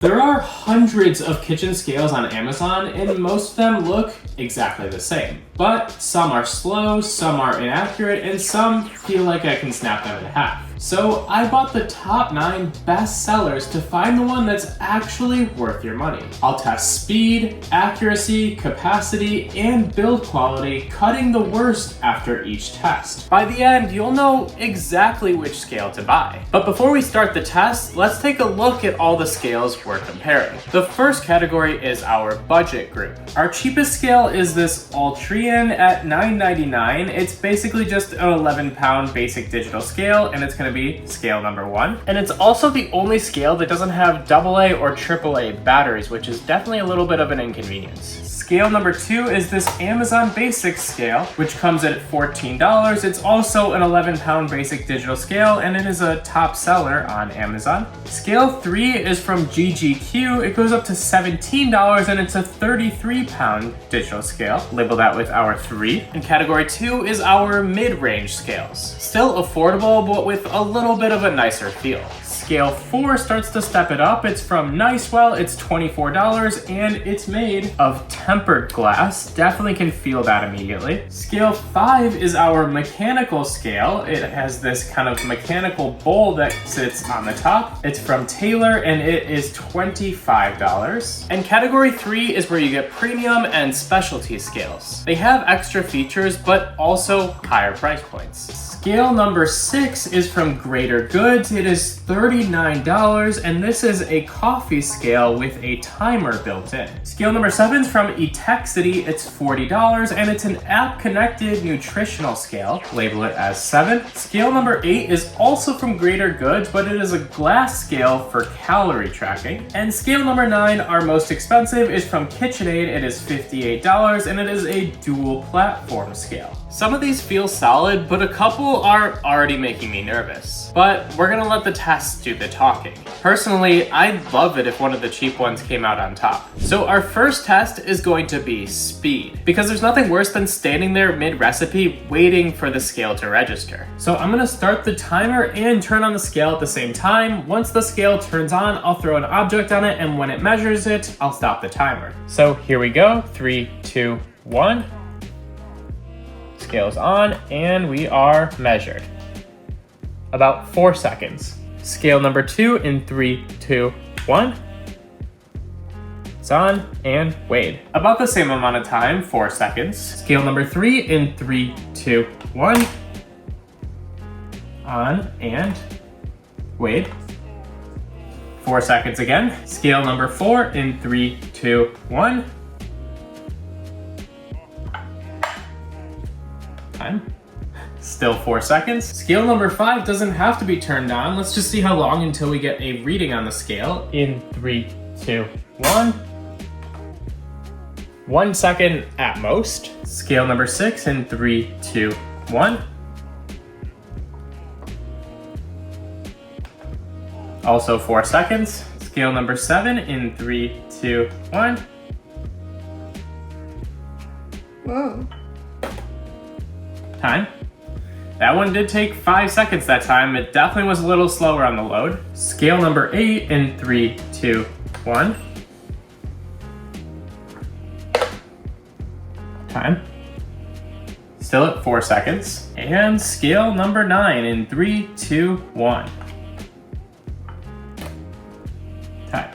There are hundreds of kitchen scales on Amazon, and most of them look exactly the same. But some are slow, some are inaccurate, and some feel like I can snap them in half. So I bought the top 9 best sellers to find the one that's actually worth your money. I'll test speed, accuracy, capacity, and build quality, cutting the worst after each test. By the end, you'll know exactly which scale to buy. But before we start the test, let's take a look at all the scales we're comparing. The first category is our budget group. Our cheapest scale is this Ultrian at $9.99. It's basically just an 11-pound basic digital scale, and it's going to be scale number 1. And it's also the only scale that doesn't have AA or AAA batteries, which is definitely a little bit of an inconvenience. Scale number 2 is this Amazon Basics scale, which comes at $14. It's also an 11-pound basic digital scale, and it is a top seller on Amazon. Scale 3 is from GGQ. It goes up to $17, and it's a 33-pound digital scale. Label that with our 3. And category 2 is our mid-range scales. Still affordable, but with a little bit of a nicer feel. Scale 4 starts to step it up. It's from Nicewell. It's $24, and it's made of tempered glass. Definitely can feel that immediately. Scale 5 is our mechanical scale. It has this kind of mechanical bowl that sits on the top. It's from Taylor, and it is $25. And category 3 is where you get premium and specialty scales. They have extra features, but also higher price points. Scale number 6 is from Greater Goods. It is $39, and this is a coffee scale with a timer built in. Scale number 7 is from Etexity. It's $40, and it's an app-connected nutritional scale. Label it as 7. Scale number 8 is also from Greater Goods, but it is a glass scale for calorie tracking. And scale number 9, our most expensive, is from KitchenAid. It is $58, and it is a dual platform scale. Some of these feel solid, but a couple are already making me nervous. But we're gonna let the tests do the talking. Personally, I'd love it if one of the cheap ones came out on top. So our first test is going to be speed, because there's nothing worse than standing there mid-recipe waiting for the scale to register. So I'm gonna start the timer and turn on the scale at the same time. Once the scale turns on, I'll throw an object on it, and when it measures it, I'll stop the timer. So here we go, 3, 2, 1. Scale's on, and we are measured. About 4 seconds. Scale number 2 in 3, 2, 1. It's on and weighed. About the same amount of time, 4 seconds. Scale number 3 in 3, 2, 1. On and weighed. 4 seconds again. Scale number 4 in 3, 2, 1. Time. Still 4 seconds. Scale number 5 doesn't have to be turned on. Let's just see how long until we get a reading on the scale. In 3, 2, 1. 1 second at most. Scale number 6 in 3, 2, 1. Also 4 seconds. Scale number 7 in 3, 2, 1. Whoa. Time. That one did take 5 seconds that time. It definitely was a little slower on the load. Scale number 8 in 3, 2, 1. Time. Still at 4 seconds. And scale number 9 in 3, 2, 1. Time.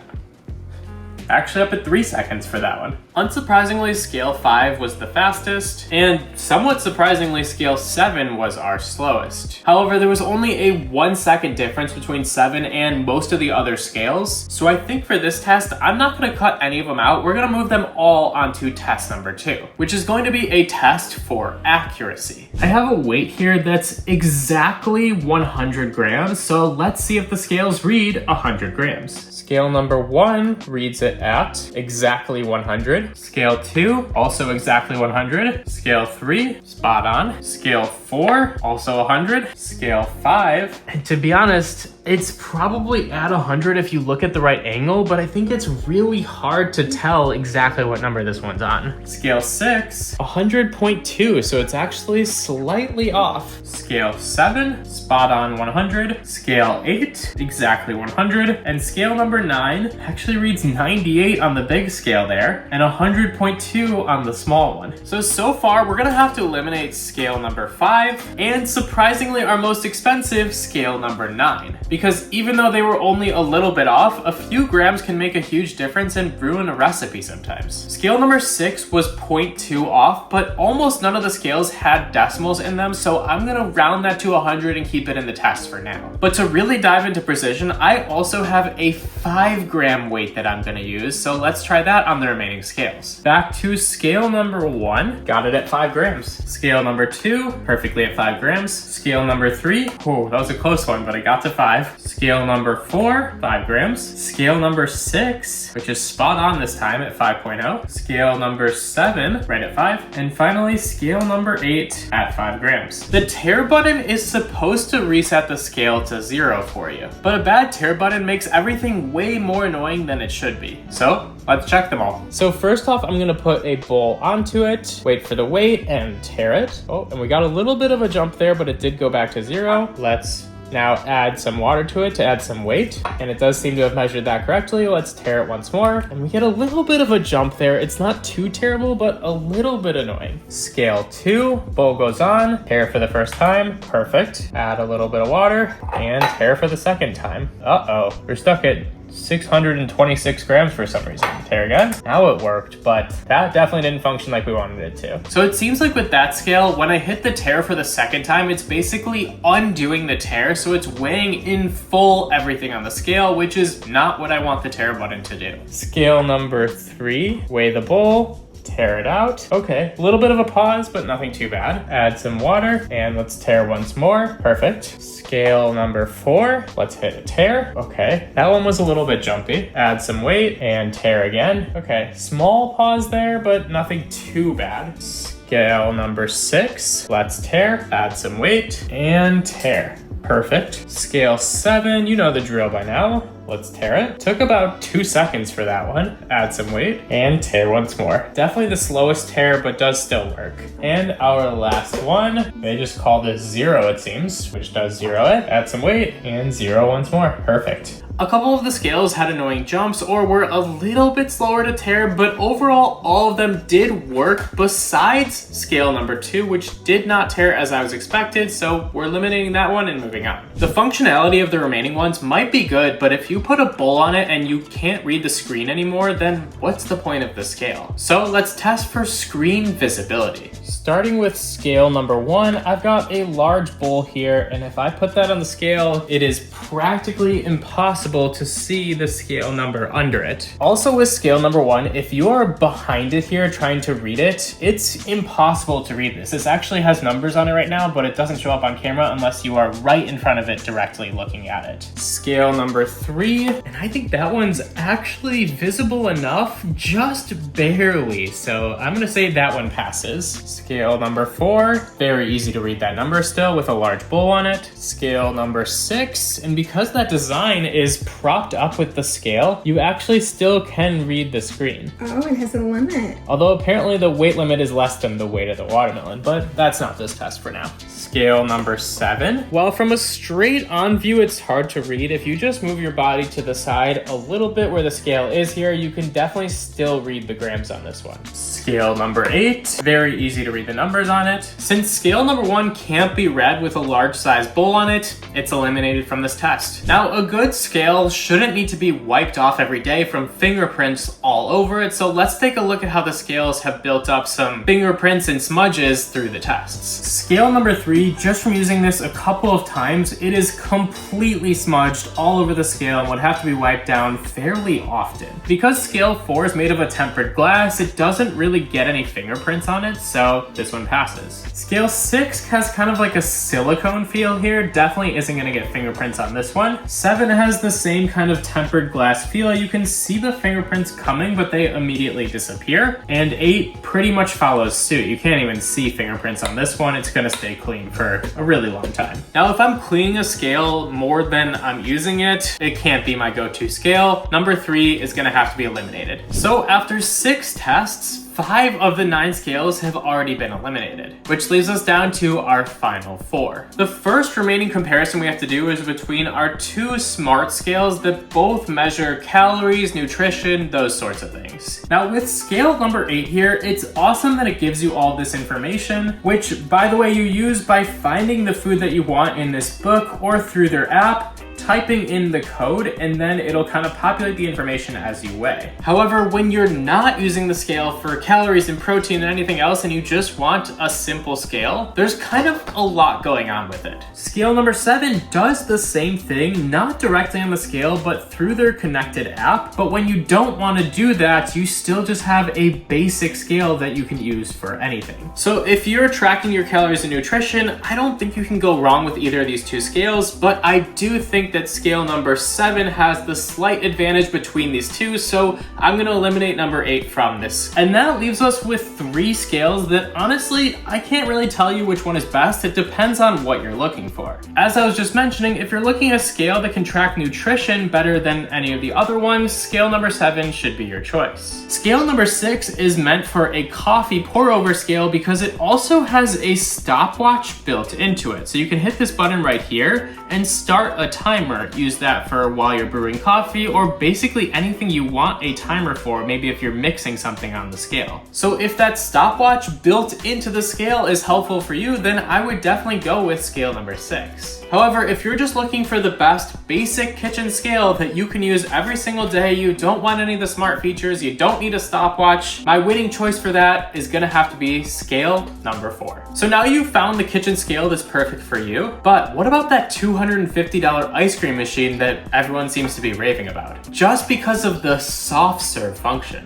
Actually up at 3 seconds for that one. Unsurprisingly, scale 5 was the fastest, and somewhat surprisingly, scale 7 was our slowest. However, there was only a 1 second difference between 7 and most of the other scales, so I think for this test, I'm not gonna cut any of them out. We're gonna move them all onto test number 2, which is going to be a test for accuracy. I have a weight here that's exactly 100 grams, so let's see if the scales read 100 grams. Scale number 1 reads it at exactly 100. Scale 2, also exactly 100. Scale 3, spot on. Scale 4, also 100. Scale 5, and to be honest, It's probably at 100 if you look at the right angle, but I think it's really hard to tell exactly what number this one's on. Scale 6, 100.2, so it's actually slightly off. Scale 7, spot on 100. Scale 8, exactly 100. And scale number 9 actually reads 98 on the big scale there, and 100.2 on the small one. So far, we're gonna have to eliminate scale number 5, and surprisingly, our most expensive, scale number 9. Because even though they were only a little bit off, a few grams can make a huge difference and ruin a recipe sometimes. Scale number 6 was 0.2 off, but almost none of the scales had decimals in them, so I'm gonna round that to 100 and keep it in the test for now. But to really dive into precision, I also have a 5-gram weight that I'm gonna use, so let's try that on the remaining scales. Back to scale number 1, got it at 5 grams. Scale number 2, perfectly at 5 grams. Scale number 3, oh, that was a close one, but I got to 5. Scale number 4, 5 grams. Scale number 6, which is spot on this time at 5.0. Scale number 7, right at 5. And finally, scale number 8 at 5 grams. The tare button is supposed to reset the scale to 0 for you, but a bad tare button makes everything way more annoying than it should be. So let's check them all. So first off, I'm gonna put a bowl onto it, wait for the weight, and tare it. Oh, and we got a little bit of a jump there, but it did go back to 0. Let's now add some water to it to add some weight, and it does seem to have measured that correctly. Let's tare it once more, and we get a little bit of a jump there. It's not too terrible, but a little bit annoying. Scale 2, bowl goes on, tare for the first time, perfect. Add a little bit of water, and tare for the second time. Uh-oh, we're stuck at 626 grams for some reason. Tare again. Now it worked, but that definitely didn't function like we wanted it to. So it seems like with that scale, when I hit the tare for the second time, it's basically undoing the tare, so it's weighing in full everything on the scale, which is not what I want the tare button to do. Scale number 3, weigh the bowl, tare it out. Okay, a little bit of a pause, but nothing too bad. Add some water, and let's tare once more. Perfect. Scale number 4, let's hit a tare. Okay, that one was a little bit jumpy. Add some weight, and tare again. Okay, small pause there, but nothing too bad. Scale number 6, let's tare. Add some weight, and tare. Perfect. Scale 7, you know the drill by now. Let's tare it. Took about 2 seconds for that one. Add some weight and tare once more. Definitely the slowest tare, but does still work. And our last one, they just call this 0 it seems, which does 0 it. Add some weight and 0 once more. Perfect. A couple of the scales had annoying jumps or were a little bit slower to tare, but overall all of them did work besides scale number 2, which did not tare as I was expected, so we're eliminating that one and moving on. The functionality of the remaining ones might be good, but if you put a bowl on it and you can't read the screen anymore, then what's the point of the scale? So let's test for screen visibility. Starting with scale number 1, I've got a large bowl here, and if I put that on the scale, it is practically impossible to see the scale number under it. Also with scale number 1, if you are behind it here trying to read it, it's impossible to read this. This actually has numbers on it right now, but it doesn't show up on camera unless you are right in front of it directly looking at it. Scale number 3, and I think that one's actually visible enough, just barely, so I'm gonna say that one passes. Scale number 4, very easy to read that number still with a large bowl on it. Scale number 6, and because that design is propped up with the scale, you actually still can read the screen. Oh, it has a limit. Although apparently the weight limit is less than the weight of the watermelon, but that's not this test for now. Scale number 7. While from a straight on view, it's hard to read. If you just move your body to the side a little bit where the scale is here, you can definitely still read the grams on this one. Scale number 8. Very easy to read the numbers on it. Since scale number 1 can't be read with a large size bowl on it, it's eliminated from this test. Now, a good scale shouldn't need to be wiped off every day from fingerprints all over it, so let's take a look at how the scales have built up some fingerprints and smudges through the tests. Scale number 3, just from using this a couple of times, it is completely smudged all over the scale and would have to be wiped down fairly often. Because scale 4 is made of a tempered glass, it doesn't really get any fingerprints on it, so so this one passes. Scale 6 has kind of like a silicone feel here. Definitely isn't gonna get fingerprints on this one. 7 has the same kind of tempered glass feel. You can see the fingerprints coming, but they immediately disappear. And 8 pretty much follows suit. You can't even see fingerprints on this one. It's gonna stay clean for a really long time. Now, if I'm cleaning a scale more than I'm using it, it can't be my go-to scale. Number 3 is gonna have to be eliminated. So after 6 tests, 5 of the 9 scales have already been eliminated, which leaves us down to our final 4. The first remaining comparison we have to do is between our 2 smart scales that both measure calories, nutrition, those sorts of things. Now with scale number 8 here, it's awesome that it gives you all this information, which by the way you use by finding the food that you want in this book or through their app, typing in the code, and then it'll kind of populate the information as you weigh. However, when you're not using the scale for calories and protein and anything else and you just want a simple scale, there's kind of a lot going on with it. Scale number 7 does the same thing, not directly on the scale, but through their connected app. But when you don't want to do that, you still just have a basic scale that you can use for anything. So if you're tracking your calories and nutrition, I don't think you can go wrong with either of these 2 scales, but I do think that scale number 7 has the slight advantage between these 2, so I'm gonna eliminate number 8 from this. And that leaves us with 3 scales that honestly, I can't really tell you which one is best. It depends on what you're looking for. As I was just mentioning, if you're looking at a scale that can track nutrition better than any of the other ones, scale number 7 should be your choice. Scale number 6 is meant for a coffee pour over scale because it also has a stopwatch built into it. So you can hit this button right here and start a timer. Use that for while you're brewing coffee or basically anything you want a timer for, maybe if you're mixing something on the scale. So if that stopwatch built into the scale is helpful for you, then I would definitely go with scale number 6. However, if you're just looking for the best basic kitchen scale that you can use every single day, you don't want any of the smart features, you don't need a stopwatch, my winning choice for that is gonna have to be scale number 4. So now you've found the kitchen scale that's perfect for you, but what about that $250 ice cream machine that everyone seems to be raving about? Just because of the soft serve function.